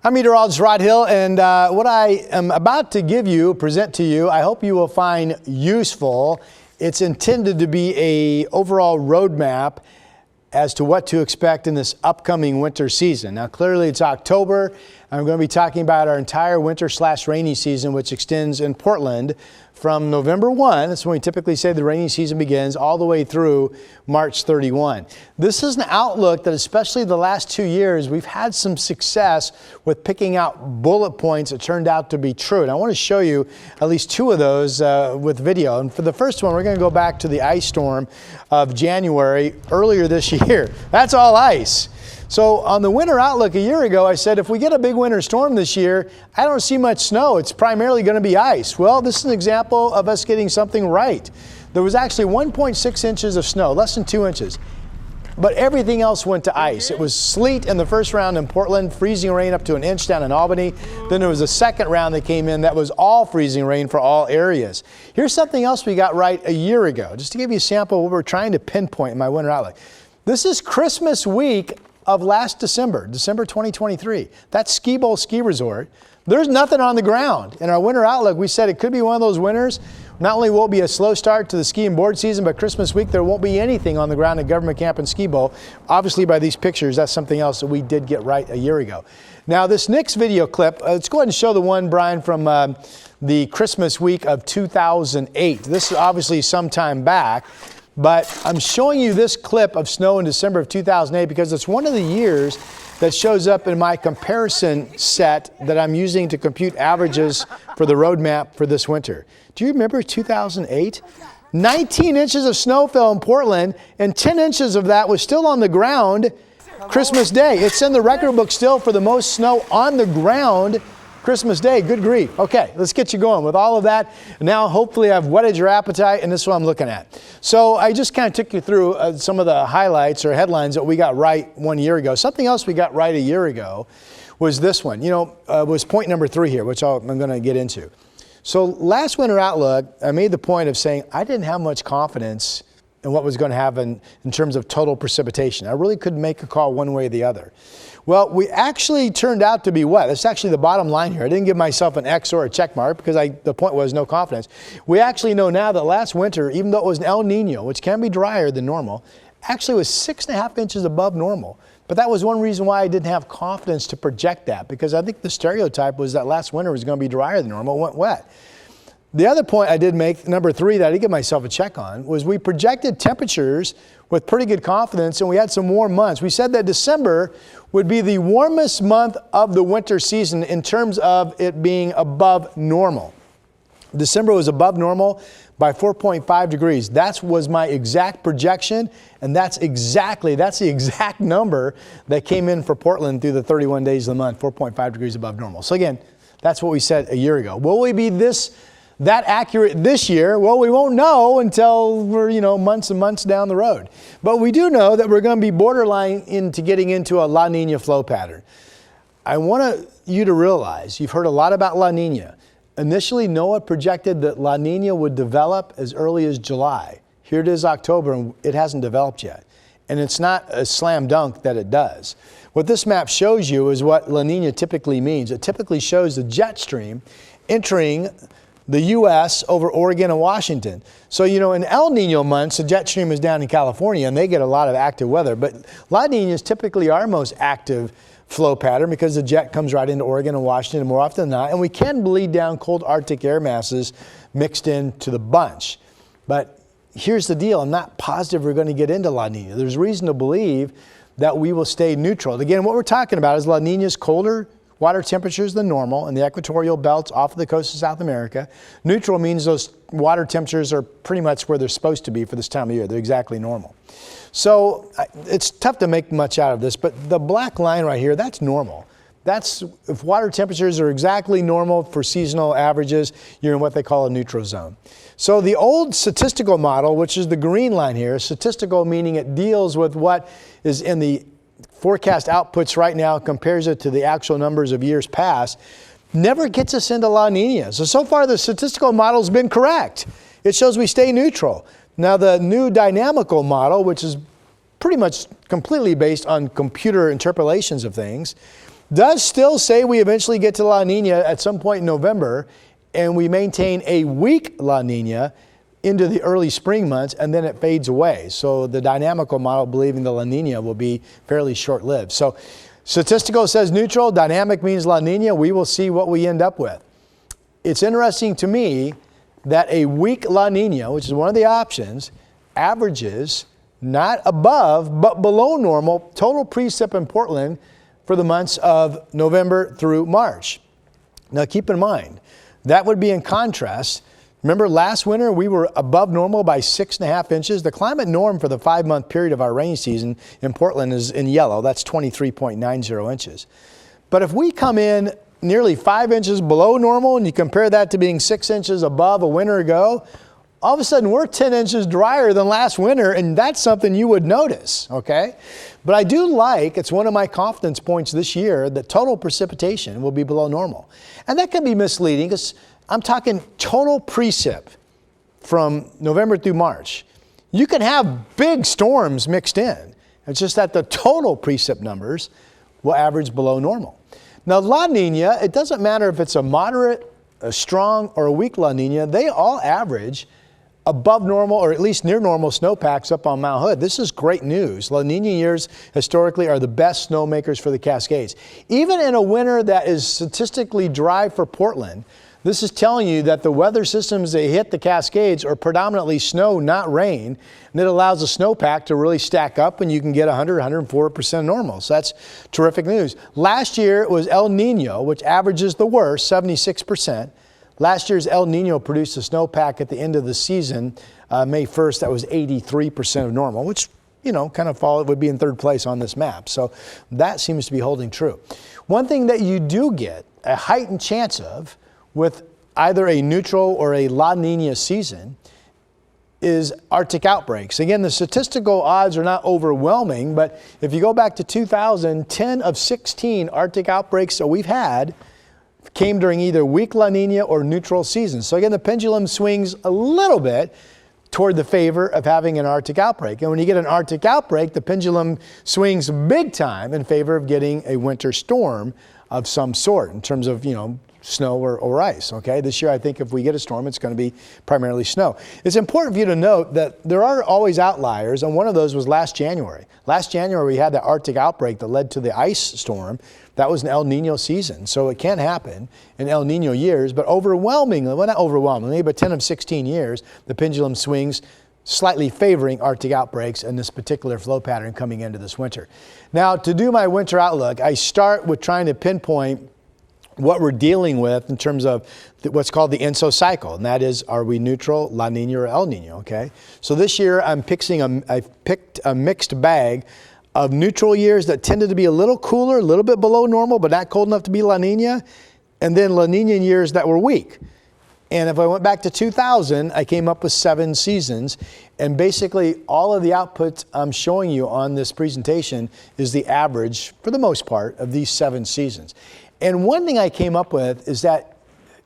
I'm meteorologist Rod Hill, and what I am about to present to you, I hope you will find useful. It's intended to be an overall roadmap as to what to expect in this upcoming winter season. Now, clearly it's October. I'm going to be talking about our entire winter/rainy season, which extends in Portland from November 1, that's when we typically say the rainy season begins, all the way through March 31. This is an outlook that, especially the last 2 years, we've had some success with picking out bullet points that turned out to be true. And I want to show you at least two of those with video. And for the first one, we're going to go back to the ice storm of January earlier this year. That's all ice. So on the winter outlook a year ago, I said, if we get a big winter storm this year, I don't see much snow. It's primarily going to be ice. Well, this is an example of us getting something right. There was actually 1.6 inches of snow, less than 2 inches. But everything else went to ice. It was sleet in the first round in Portland, freezing rain up to an inch down in Albany. Then there was a second round that came in that was all freezing rain for all areas. Here's something else we got right a year ago, just to give you a sample of what we're trying to pinpoint in my winter outlook. This is Christmas week of last December 2023. That's Ski Bowl Ski Resort. There's nothing on the ground. In our winter outlook, we said it could be one of those winters. Not only will it be a slow start to the ski and board season, but Christmas week, there won't be anything on the ground at Government Camp and Ski Bowl. Obviously, by these pictures, that's something else that we did get right a year ago. Now, this next video clip, let's go ahead and show the one, Brian, from the Christmas week of 2008. This is obviously some time back. But I'm showing you this clip of snow in December of 2008 because it's one of the years that shows up in my comparison set that I'm using to compute averages for the roadmap for this winter. Do you remember 2008? 19 inches of snow fell in Portland, and 10 inches of that was still on the ground Christmas Day. It's in the record book still for the most snow on the ground Christmas Day. Good grief. Okay, let's get you going with all of that. Now, hopefully I've whetted your appetite, and this is what I'm looking at. So I just kind of took you through some of the highlights or headlines that we got right 1 year ago. Something else we got right a year ago was this one. Was point number 3 here, which I'm going to get into. So last winter outlook, I made the point of saying I didn't have much confidence in what was going to happen in terms of total precipitation. I really couldn't make a call one way or the other. Well, we actually turned out to be wet. That's actually the bottom line here. I didn't give myself an X or a check mark because the point was no confidence. We actually know now that last winter, even though it was an El Nino, which can be drier than normal, actually was 6.5 inches above normal. But that was one reason why I didn't have confidence to project that, because I think the stereotype was that last winter was going to be drier than normal. It went wet. The other point I did make, number 3, that I did give myself a check on, was we projected temperatures with pretty good confidence, and we had some warm months. We said that December would be the warmest month of the winter season in terms of it being above normal. December was above normal by 4.5 degrees. That was my exact projection, and that's the exact number that came in for Portland through the 31 days of the month, 4.5 degrees above normal. So again, that's what we said a year ago. Will we be that accurate this year? Well, we won't know until we're, months and months down the road. But we do know that we're going to be borderline into getting into a La Niña flow pattern. I want you to realize, you've heard a lot about La Niña. Initially, NOAA projected that La Niña would develop as early as July. Here it is October, and it hasn't developed yet. And it's not a slam dunk that it does. What this map shows you is what La Niña typically means. It typically shows the jet stream entering the U.S. over Oregon and Washington. So, in El Nino months, the jet stream is down in California and they get a lot of active weather. But La Niña is typically our most active flow pattern because the jet comes right into Oregon and Washington more often than not. And we can bleed down cold Arctic air masses mixed into the bunch. But here's the deal. I'm not positive we're going to get into La Niña. There's reason to believe that we will stay neutral. Again, what we're talking about is La Niña's colder water temperatures than normal in the equatorial belts off of the coast of South America. Neutral means those water temperatures are pretty much where they're supposed to be for this time of year. They're exactly normal. So it's tough to make much out of this, but the black line right here, that's normal. That's if water temperatures are exactly normal for seasonal averages, you're in what they call a neutral zone. So the old statistical model, which is the green line here, statistical meaning it deals with what is in the forecast outputs right now, compares it to the actual numbers of years past, never gets us into La Niña. So far the statistical model has been correct. It shows we stay neutral. Now the new dynamical model, which is pretty much completely based on computer interpolations of things, does still say we eventually get to La Niña at some point in November, and we maintain a weak La Niña into the early spring months, and then it fades away. So the dynamical model believing the La Niña will be fairly short-lived. So statistical says neutral, dynamic means La Niña. We will see what we end up with. It's interesting to me that a weak La Niña, which is one of the options, averages not above but below normal total precip in Portland for the months of November through March. Now keep in mind, that would be in contrast. Remember last winter we were above normal by 6.5 inches. The climate norm for the 5-month period of our rainy season in Portland is in yellow. That's 23.90 inches. But if we come in nearly 5 inches below normal and you compare that to being 6 inches above a winter ago, all of a sudden we're 10 inches drier than last winter, and that's something you would notice, okay? But I do like, it's one of my confidence points this year, that total precipitation will be below normal. And that can be misleading because I'm talking total precip from November through March. You can have big storms mixed in. It's just that the total precip numbers will average below normal. Now, La Niña, it doesn't matter if it's a moderate, a strong, or a weak La Niña, they all average above normal or at least near normal snowpacks up on Mount Hood. This is great news. La Niña years historically are the best snowmakers for the Cascades. Even in a winter that is statistically dry for Portland, this is telling you that the weather systems that hit the Cascades are predominantly snow, not rain, and it allows the snowpack to really stack up and you can get 100, 104% normal. So that's terrific news. Last year it was El Nino, which averages the worst, 76%. Last year's El Nino produced a snowpack at the end of the season, May 1st, that was 83% of normal, which, you know, kind of would be in third place on this map. So that seems to be holding true. One thing that you do get a heightened chance of with either a neutral or a La Niña season is Arctic outbreaks. Again, the statistical odds are not overwhelming, but if you go back to 2000, 10 of 16 Arctic outbreaks that we've had came during either weak La Niña or neutral seasons. So again, the pendulum swings a little bit toward the favor of having an Arctic outbreak. And when you get an Arctic outbreak, the pendulum swings big time in favor of getting a winter storm of some sort in terms of, you know, snow or ice, okay? This year, I think if we get a storm, it's going to be primarily snow. It's important for you to note that there are always outliers, and one of those was last January. Last January, we had the Arctic outbreak that led to the ice storm. That was an El Nino season, so it can happen in El Nino years, but overwhelmingly, well, not overwhelmingly, but 10 of 16 years, the pendulum swings slightly favoring Arctic outbreaks in this particular flow pattern coming into this winter. Now, to do my winter outlook, I start with trying to pinpoint what we're dealing with in terms of what's called the ENSO cycle, and that is, are we neutral, La Niña, or El Nino, okay? So this year I picked a mixed bag of neutral years that tended to be a little cooler, a little bit below normal, but not cold enough to be La Niña, and then La Niña years that were weak. And if I went back to 2000, I came up with 7 seasons, and basically all of the outputs I'm showing you on this presentation is the average, for the most part, of these 7 seasons. And one thing I came up with is that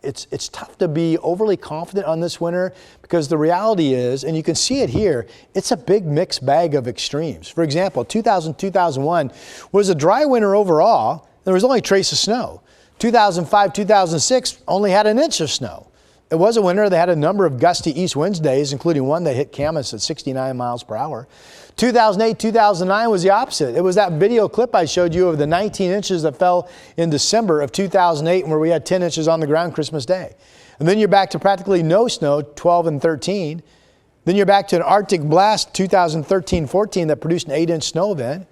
it's tough to be overly confident on this winter because the reality is, and you can see it here, it's a big mixed bag of extremes. For example, 2000-2001 was a dry winter overall. There was only a trace of snow. 2005-2006 only had an inch of snow. It was a winter that had a number of gusty east winds days, including one that hit Camas at 69 miles per hour. 2008-2009 was the opposite. It was that video clip I showed you of the 19 inches that fell in December of 2008 where we had 10 inches on the ground Christmas Day. And then you're back to practically no snow, 12 and 13. Then you're back to an Arctic blast 2013-14 that produced an 8-inch snow event.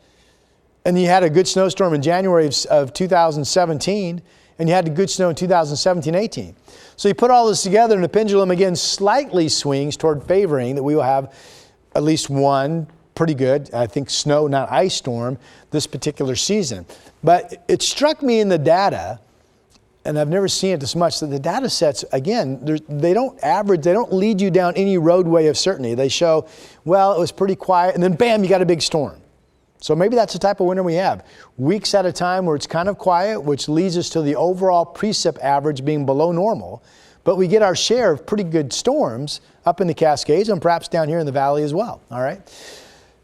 And you had a good snowstorm in January of 2017, and you had a good snow in 2017-18. So you put all this together and the pendulum again slightly swings toward favoring that we will have at least one pretty good, I think, snow, not ice storm this particular season. But it struck me in the data, and I've never seen it this much, that the data sets, again, they don't average, they don't lead you down any roadway of certainty. They show, well, it was pretty quiet, and then bam, you got a big storm. So maybe that's the type of winter we have. Weeks at a time where it's kind of quiet, which leads us to the overall precip average being below normal, but we get our share of pretty good storms up in the Cascades and perhaps down here in the valley as well, all right?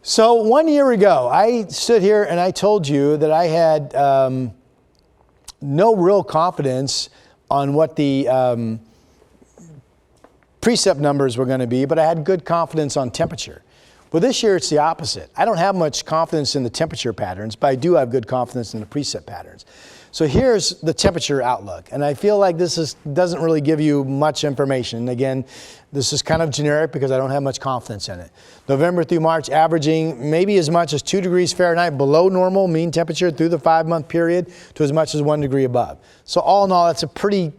So 1 year ago, I stood here and I told you that I had no real confidence on what the precip numbers were going to be, but I had good confidence on temperature. Well, this year it's the opposite. I don't have much confidence in the temperature patterns, but I do have good confidence in the precip patterns. So here's the temperature outlook, and I feel like this doesn't really give you much information. Again, this is kind of generic because I don't have much confidence in it. November through March, averaging maybe as much as 2 degrees Fahrenheit below normal mean temperature through the 5-month period to as much as 1 degree above. So all in all, that's a pretty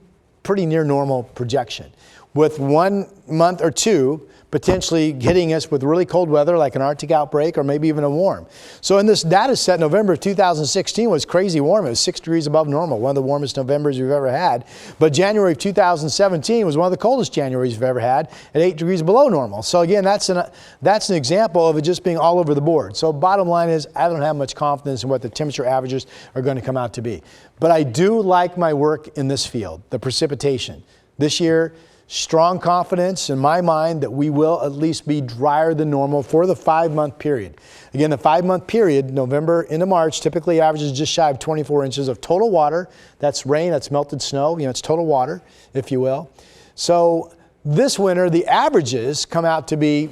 near normal projection, with 1 month or 2 potentially hitting us with really cold weather like an Arctic outbreak or maybe even a warm. So in this data set, November of 2016 was crazy warm. It was 6 degrees above normal, one of the warmest Novembers we've ever had. But January of 2017 was one of the coldest Januaries we've ever had at 8 degrees below normal. So again, that's an example of it just being all over the board. So bottom line is I don't have much confidence in what the temperature averages are going to come out to be. But I do like my work in this field, the precipitation. This year, strong confidence in my mind that we will at least be drier than normal for the 5-month period. Again, the 5-month period, November into March, typically averages just shy of 24 inches of total water. That's rain, that's melted snow, it's total water, if you will. So this winter, the averages come out to be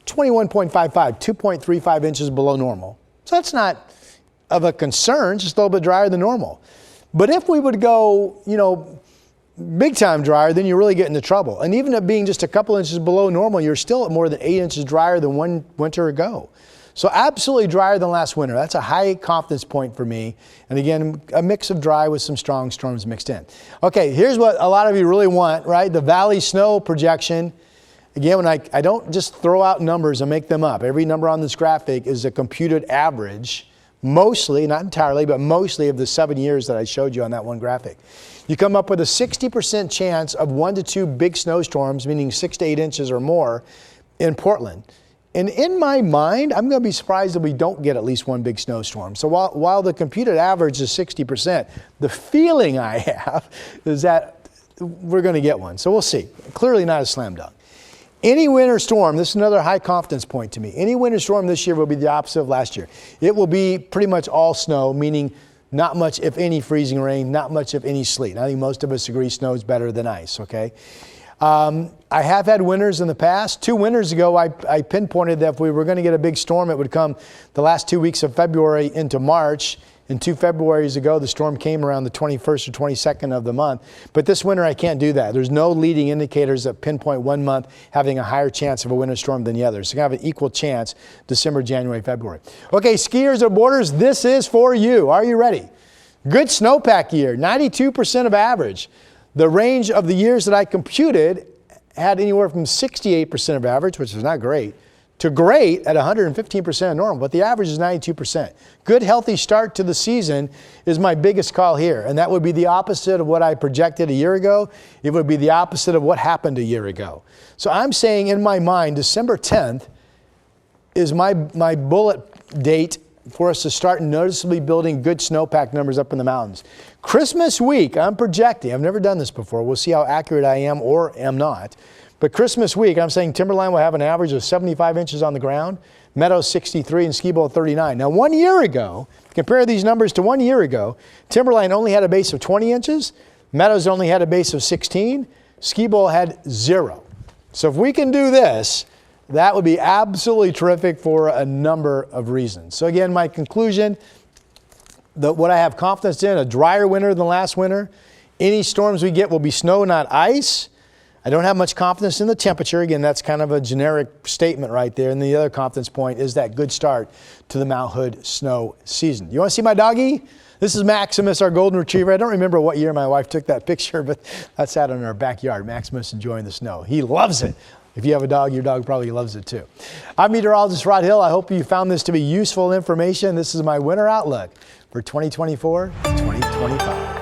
21.55, 2.35 inches below normal. So that's not of a concern, just a little bit drier than normal. But if we would go, big time drier, then you really get into trouble. And even at being just a couple inches below normal, you're still at more than 8 inches drier than one winter ago. So absolutely drier than last winter. That's a high confidence point for me. And again, a mix of dry with some strong storms mixed in. Okay, here's what a lot of you really want, right? The valley snow projection. Again, when I don't just throw out numbers and make them up. Every number on this graphic is a computed average, mostly, not entirely, but mostly of the 7 years that I showed you on that one graphic. You come up with a 60% chance of 1 to 2 big snowstorms, meaning 6 to 8 inches or more in Portland. And in my mind, I'm going to be surprised if we don't get at least 1 big snowstorm. So while the computed average is 60%, the feeling I have is that we're going to get one. So we'll see. Clearly not a slam dunk. Any winter storm, this is another high confidence point to me. Any winter storm this year will be the opposite of last year. It will be pretty much all snow, meaning not much, if any, freezing rain, not much, if any, sleet. I think most of us agree snow is better than ice, okay? I have had winters in the past. 2 winters ago, I pinpointed that if we were going to get a big storm, it would come the last 2 weeks of February into March. And 2 Februaries ago, the storm came around the 21st or 22nd of the month. But this winter, I can't do that. There's no leading indicators that pinpoint one month having a higher chance of a winter storm than the other. So you have an equal chance December, January, February. Okay, skiers or boarders, this is for you. Are you ready? Good snowpack year, 92% of average. The range of the years that I computed had anywhere from 68% of average, which is not great, to great at 115% of normal, but the average is 92%. Good, healthy start to the season is my biggest call here, and that would be the opposite of what I projected a year ago. It would be the opposite of what happened a year ago. So I'm saying in my mind, December 10th is my bullet date for us to start noticeably building good snowpack numbers up in the mountains. Christmas week, I'm projecting, I've never done this before, we'll see how accurate I am or am not. But Christmas week, I'm saying Timberline will have an average of 75 inches on the ground, Meadows 63, and Ski Bowl 39. Now, 1 year ago, compare these numbers to 1 year ago, Timberline only had a base of 20 inches, Meadows only had a base of 16, Ski Bowl had 0. So if we can do this, that would be absolutely terrific for a number of reasons. So again, my conclusion, what I have confidence in, a drier winter than last winter. Any storms we get will be snow, not ice. I don't have much confidence in the temperature. Again, that's kind of a generic statement right there. And the other confidence point is that good start to the Mount Hood snow season. You want to see my doggy? This is Maximus, our golden retriever. I don't remember what year my wife took that picture, but that's out in our backyard. Maximus enjoying the snow. He loves it. If you have a dog, your dog probably loves it too. I'm meteorologist Rod Hill. I hope you found this to be useful information. This is my winter outlook for 2024-2025.